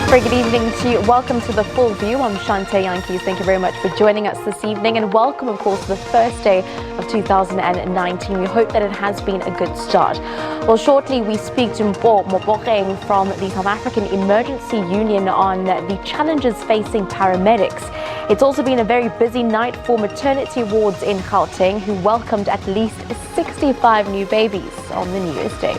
Very good evening to you. Welcome to The Full View. I'm Shante Yankees. Thank you very much for joining us this evening, and welcome, of course, to the first day of 2019. We hope that it has been a good start. Well, shortly we speak to Mpho Mpogeng from the South African Emergency Union on the challenges facing paramedics. It's also been a very busy night for maternity wards in Gauteng, who welcomed at least 65 new babies on the New Year's Day.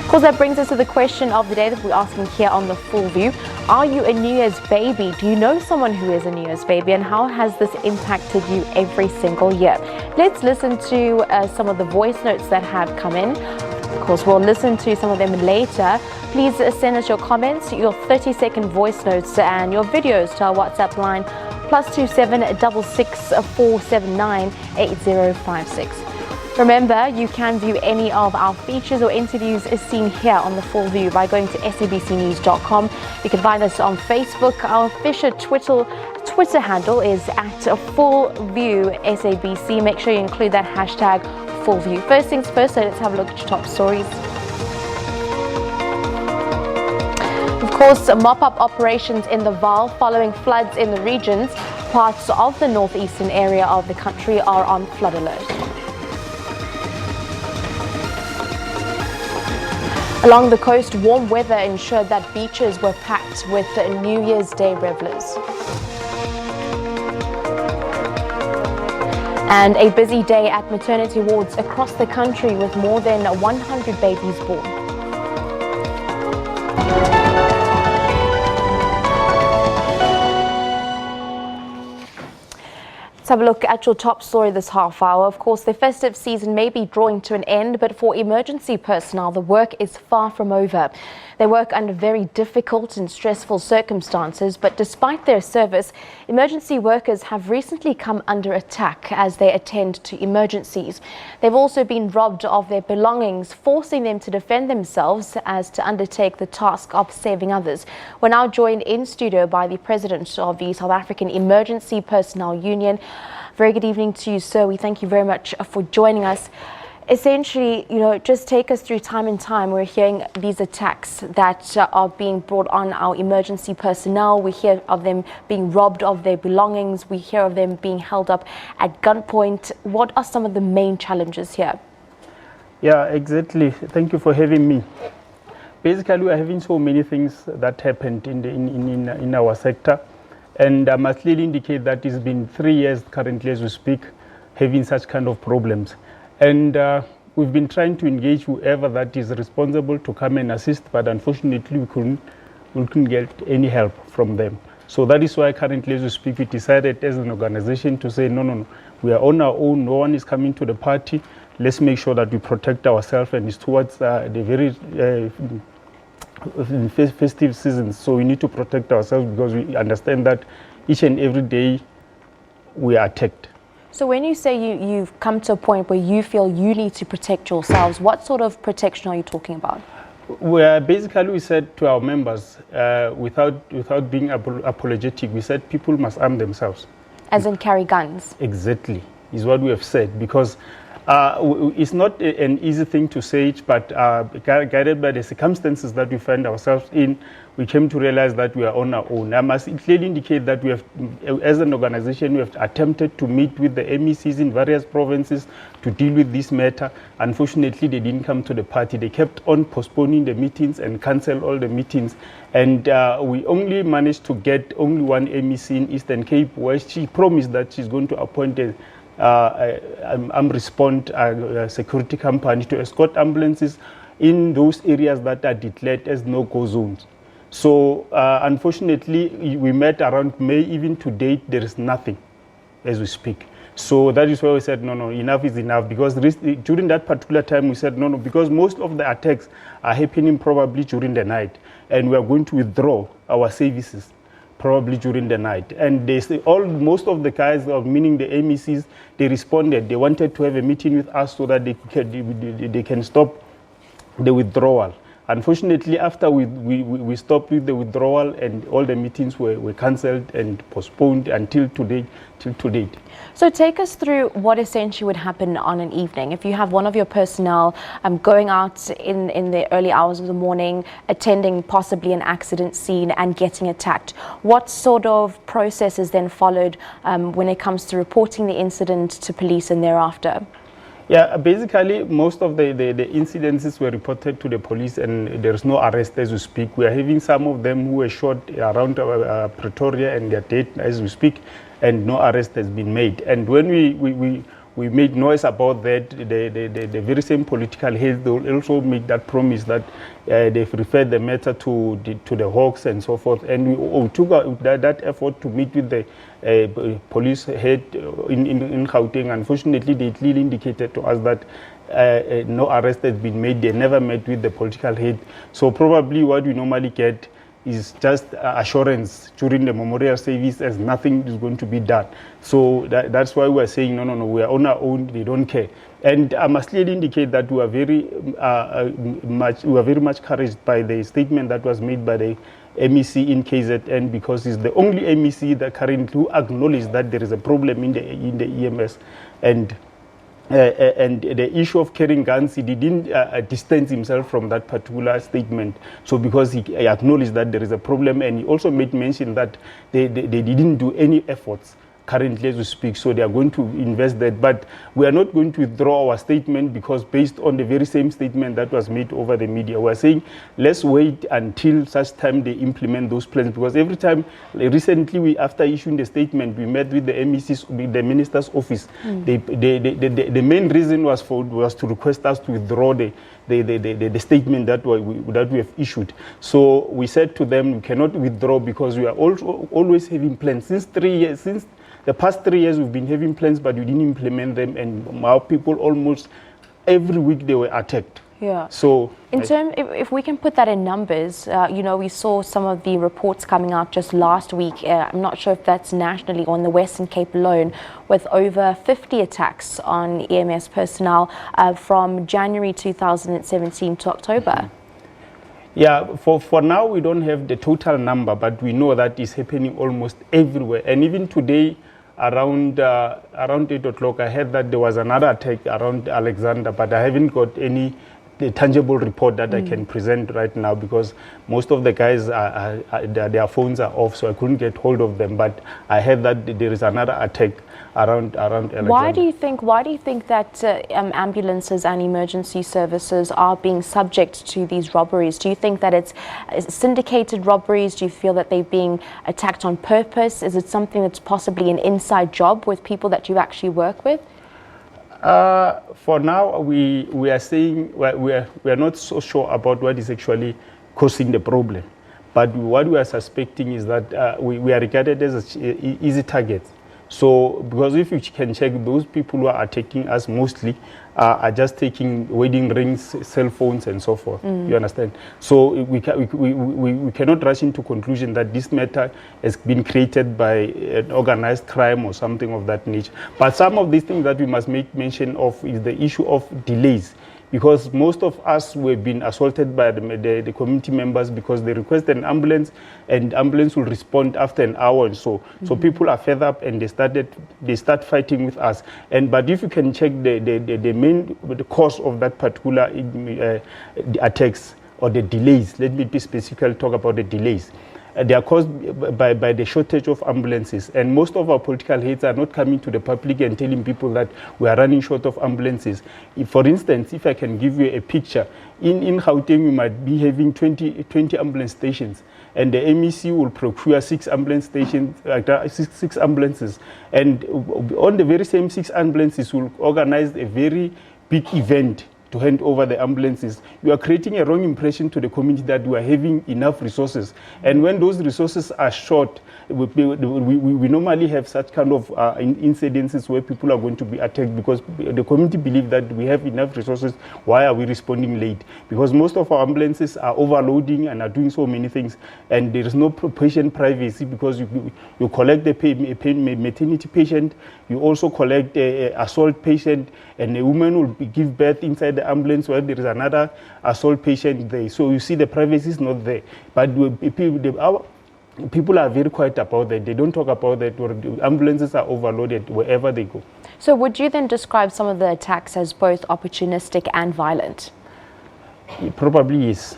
Of course, that brings us to the question of the day that we're asking here on The Full View. Are you a New Year's baby? Do you know someone who is a New Year's baby? And how has this impacted you every single year? Let's listen to some of the voice notes that have come in. Of course, we'll listen to some of them later. Please send us your comments, your 30-second voice notes and your videos to our WhatsApp line +27 66 479 8056. Remember, you can view any of our features or interviews as seen here on The Full View by going to SABCnews.com. You can find us on Facebook. Our official Twitter handle is @FullViewSABC. Make sure you include that hashtag FullView. First things first, so let's have a look at your top stories. Of course, mop-up operations in the Vaal following floods in the regions. Parts of the northeastern area of the country are on flood alert. Along the coast, warm weather ensured that beaches were packed with New Year's Day revelers. And a busy day at maternity wards across the country with more than 100 babies born. Let's have a look at your top story this half hour. Of course, the festive season may be drawing to an end, but for emergency personnel, the work is far from over. They work under very difficult and stressful circumstances, but despite their service, emergency workers have recently come under attack as they attend to emergencies. They've also been robbed of their belongings, forcing them to defend themselves as to undertake the task of saving others. We're now joined in studio by the president of the South African Emergency Personnel Union. Very good evening to you, sir. We thank you very much for joining us. Essentially, just take us through time and time. We're hearing these attacks that are being brought on our emergency personnel. We hear of them being robbed of their belongings. We hear of them being held up at gunpoint. What are some of the main challenges here? Yeah, exactly. Thank you for having me. Basically, we are having so many things that happened in our sector. And I must clearly indicate that it's been 3 years currently as we speak, having such kind of problems. And we've been trying to engage whoever that is responsible to come and assist, but unfortunately we couldn't get any help from them. So that is why currently as we speak, we decided as an organization to say, no, we are on our own, no one is coming to the party. Let's make sure that we protect ourselves, and it's towards the very festive season. So we need to protect ourselves because we understand that each and every day we are attacked. So when you say you've come to a point where you feel you need to protect yourselves, what sort of protection are you talking about? Basically, we said to our members, without being apologetic, we said people must arm themselves. As in carry guns? Exactly, is what we have said, because it's not an easy thing to say it, but guided by the circumstances that we find ourselves in, we came to realize that we are on our own. I must clearly indicate that we have, as an organization, we have attempted to meet with the MECs in various provinces to deal with this matter. Unfortunately, they didn't come to the party. They kept on postponing the meetings and cancel all the meetings. And we only managed to get only one MEC in Eastern Cape, where she promised that she's going to appoint a respond security company to escort ambulances in those areas that are declared as no-go zones. So unfortunately, we met around May. Even to date, there is nothing as we speak. So that is why we said, no, enough is enough. Because during that particular time, we said, no, because most of the attacks are happening probably during the night. And we are going to withdraw our services probably during the night. And they say most of the guys, meaning the MECs, they responded. They wanted to have a meeting with us so that they can stop the withdrawal. unfortunately, after we stopped with the withdrawal, and all the meetings were cancelled and postponed until today, till to date. So take us through what essentially would happen on an evening. If you have one of your personnel going out in the early hours of the morning, attending possibly an accident scene and getting attacked, what sort of process is then followed when it comes to reporting the incident to police and thereafter? Yeah, basically most of the incidences were reported to the police, and there's no arrest as we speak. We are having some of them who were shot around Pretoria, and they're dead as we speak, and no arrest has been made. And when we made noise about that, the very same political heads, they also made that promise that they've referred the matter to the Hawks and so forth. And we took that effort to meet with the police head in Gauteng. Unfortunately, they clearly indicated to us that no arrest has been made. They never met with the political head. So probably what we normally get is just assurance during the memorial service as nothing is going to be done. So that's why we're saying, no, we are on our own, they don't care. And I must clearly indicate that we are very much encouraged by the statement that was made by the MEC in KZN, because it's the only MEC that currently acknowledged that there is a problem in the EMS. And the issue of carrying guns, he didn't distance himself from that particular statement. So because he acknowledged that there is a problem, and he also made mention that they didn't do any efforts currently as we speak, so they are going to invest that. But we are not going to withdraw our statement, because based on the very same statement that was made over the media, we are saying let's wait until such time they implement those plans. Because every time, recently, after issuing the statement, we met with the MEC's, with the minister's office. The main reason was to request us to withdraw the statement that we have issued. So we said to them, we cannot withdraw, because we are also always having plans. Since the past 3 years, we've been having plans, but we didn't implement them, and our people almost every week they were attacked. Yeah. So, if we can put that in numbers, we saw some of the reports coming out just last week. I'm not sure if that's nationally or in the Western Cape alone, with over 50 attacks on EMS personnel from January 2017 to October. Mm-hmm. Yeah, for now we don't have the total number, but we know that it's happening almost everywhere. And even today, around 8 o'clock, I heard that there was another attack around Alexander, but I haven't got any tangible report that I can present right now, because most of the guys their phones are off, so I couldn't get hold of them. But I heard that there is another attack around Alexander. Why do you think that ambulances and emergency services are being subject to these robberies? Do you think that it's syndicated robberies? Do you feel that they're being attacked on purpose? Is it something that's possibly an inside job with people that you actually work with? For now, we are saying we are not so sure about what is actually causing the problem. But what we are suspecting is that we are regarded as easy targets. So, because if you can check, those people who are attacking us mostly are just taking wedding rings, cell phones, and so forth. You understand? So we cannot rush into conclusion that this matter has been created by an organized crime or something of that nature. But some of these things that we must make mention of is the issue of delays. Because most of us were being assaulted by the community members, because they request an ambulance, and ambulance will respond after an hour or so. So people are fed up, and they start fighting with us. But if you can check the cause of that particular the attacks or the delays, let me be specifically talk about the delays. They are caused by the shortage of ambulances, and most of our political heads are not coming to the public and telling people that we are running short of ambulances. For instance, if I can give you a picture, in Gauteng we might be having 20 ambulance stations, and the MEC will procure 6 ambulance stations, 6 ambulances, and on the very same 6 ambulances will organize a very big event to hand over the ambulances. You are creating a wrong impression to the community that we are having enough resources. And when those resources are short, we normally have such kind of incidences where people are going to be attacked, because the community believe that we have enough resources. Why are we responding late? Because most of our ambulances are overloading and are doing so many things, and there is no patient privacy, because you collect a maternity patient, you also collect an assault patient, and a woman will give birth inside the ambulance where there is another assault patient there. So you see the privacy is not there. But our people are very quiet about that. They don't talk about that. The ambulances are overloaded wherever they go. So would you then describe some of the attacks as both opportunistic and violent? It probably is.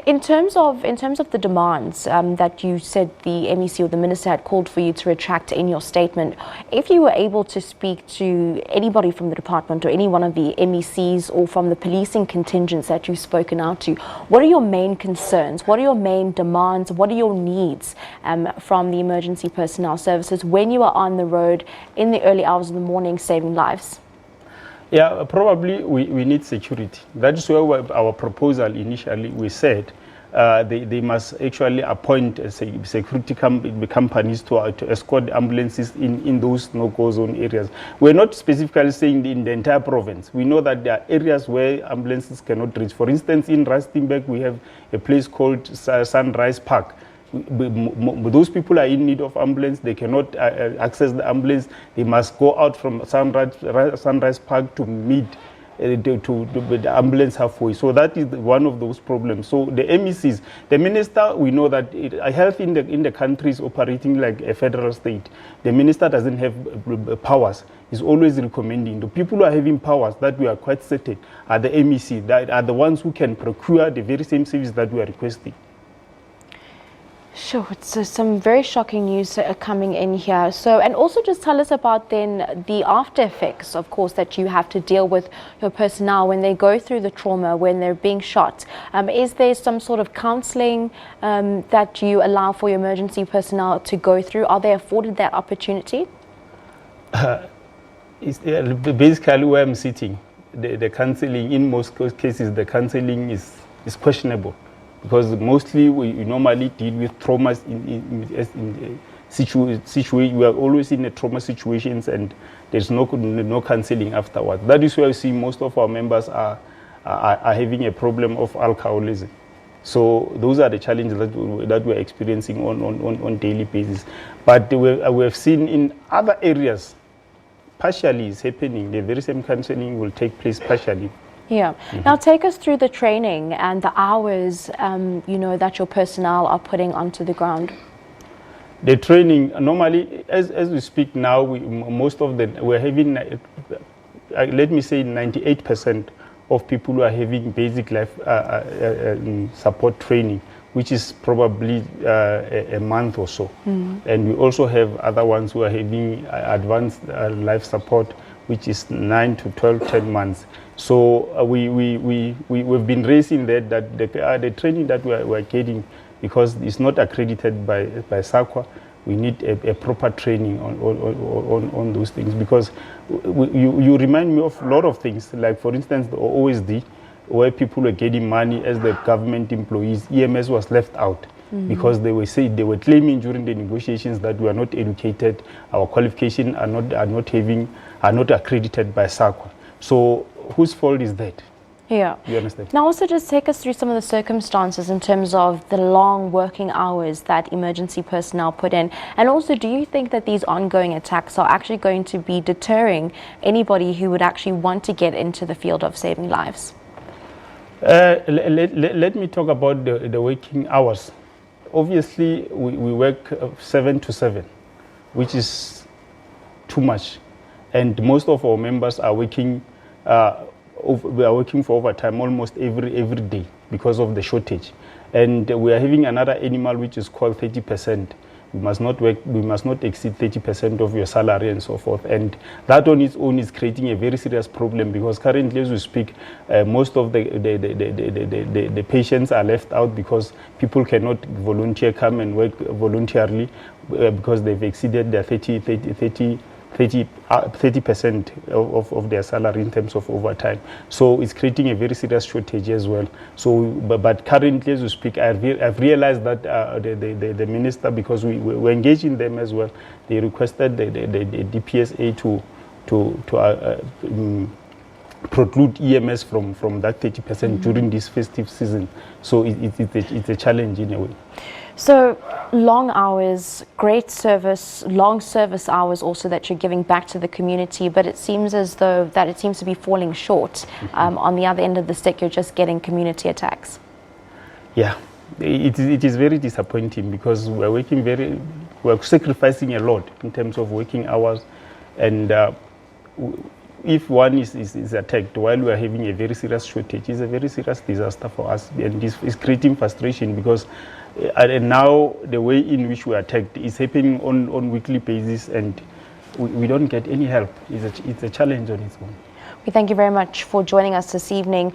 In terms of the demands that you said the MEC or the minister had called for you to retract in your statement, if you were able to speak to anybody from the department or any one of the MECs or from the policing contingents that you've spoken out to, what are your main concerns? What are your main demands? What are your needs from the emergency personnel services when you are on the road in the early hours of the morning saving lives? Yeah, probably we need security. That is where our proposal initially, we said they must actually appoint security companies to escort ambulances in those no-go zone areas. We're not specifically saying in the entire province. We know that there are areas where ambulances cannot reach. For instance, in Rustenburg, we have a place called Sunrise Park. Those people are in need of ambulance. They cannot access the ambulance. They must go out from Sunrise Park to meet the ambulance halfway. So that is one of those problems. So the MECs, the minister, we know that health in the country is operating like a federal state. The minister doesn't have powers. He's always recommending. The people who are having powers that we are quite certain are the MEC, that are the ones who can procure the very same service that we are requesting. Sure, so some very shocking news coming in here. So, and also just tell us about then the after effects, of course, that you have to deal with your personnel when they go through the trauma, when they're being shot. Is there some sort of counseling that you allow for your emergency personnel to go through? Are they afforded that opportunity? Basically, where I'm sitting, the counseling, in most cases, the counseling is questionable. Because mostly we normally deal with traumas in situation. We are always in the trauma situations, and there's no counseling afterwards. That is why we see most of our members are having a problem of alcoholism. So those are the challenges that we're experiencing on daily basis. But we have seen in other areas, partially is happening. The very same counseling will take place partially. Yeah. Now take us through the training and the hours, that your personnel are putting onto the ground. The training, normally, as we speak now, we're having, let me say 98% of people who are having basic life support training, which is probably a month or so. And we also have other ones who are having advanced life support, which is 9 to 12, 10 months. So we've been raising that the training that we're getting, because it's not accredited by SAQA, we need a proper training on those things. Because you remind me of a lot of things, like for instance the OSD, where people were getting money as the government employees. EMS was left out. Because they were claiming during the negotiations that we are not educated, our qualifications are not accredited by SAQA. So whose fault is that? Yeah. You understand? Now also just take us through some of the circumstances in terms of the long working hours that emergency personnel put in. And also, do you think that these ongoing attacks are actually going to be deterring anybody who would actually want to get into the field of saving lives? Let me talk about the working hours. Obviously, we work 7 to 7, which is too much. And most of our members are working for overtime almost every day because of the shortage. And we are having another animal which is called 30%. We must not exceed 30% of your salary and so forth. And that on its own is creating a very serious problem, because currently as we speak, most of the patients are left out because people cannot come and work voluntarily because they've exceeded their 30% of their salary in terms of overtime. So it's creating a very serious shortage as well. So, but currently as we speak, I've realized that the minister, because we're engaging them as well, they requested the DPSA to preclude EMS from that 30% during this festive season. So it's a challenge in a way. So long hours, great service, long service hours also that you're giving back to the community, but it seems as though that it seems to be falling short. On the other end of the stick, you're just getting community attacks. Yeah, it is very disappointing because we're sacrificing a lot in terms of working hours, and if one is attacked while we are having a very serious shortage, it's a very serious disaster for us, and this is creating frustration because and now the way in which we are attacked is happening on weekly basis, and we don't get any help. It's a challenge on its own. We thank you very much for joining us this evening.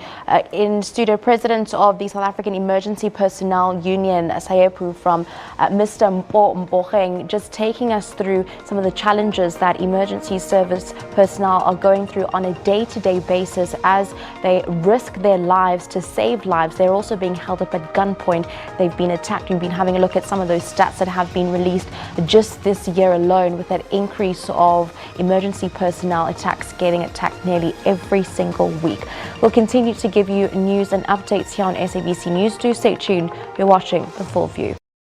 In studio, President of the South African Emergency Personnel Union, SABC, from Mr. Mpho Mpogeng, just taking us through some of the challenges that emergency service personnel are going through on a day-to-day basis as they risk their lives to save lives. They're also being held up at gunpoint. They've been attacked. We've been having a look at some of those stats that have been released just this year alone, with that increase of emergency personnel attacks, getting attacked nearly every single week. We'll continue to give you news and updates here on SABC News. Do stay tuned. You're watching The Full View.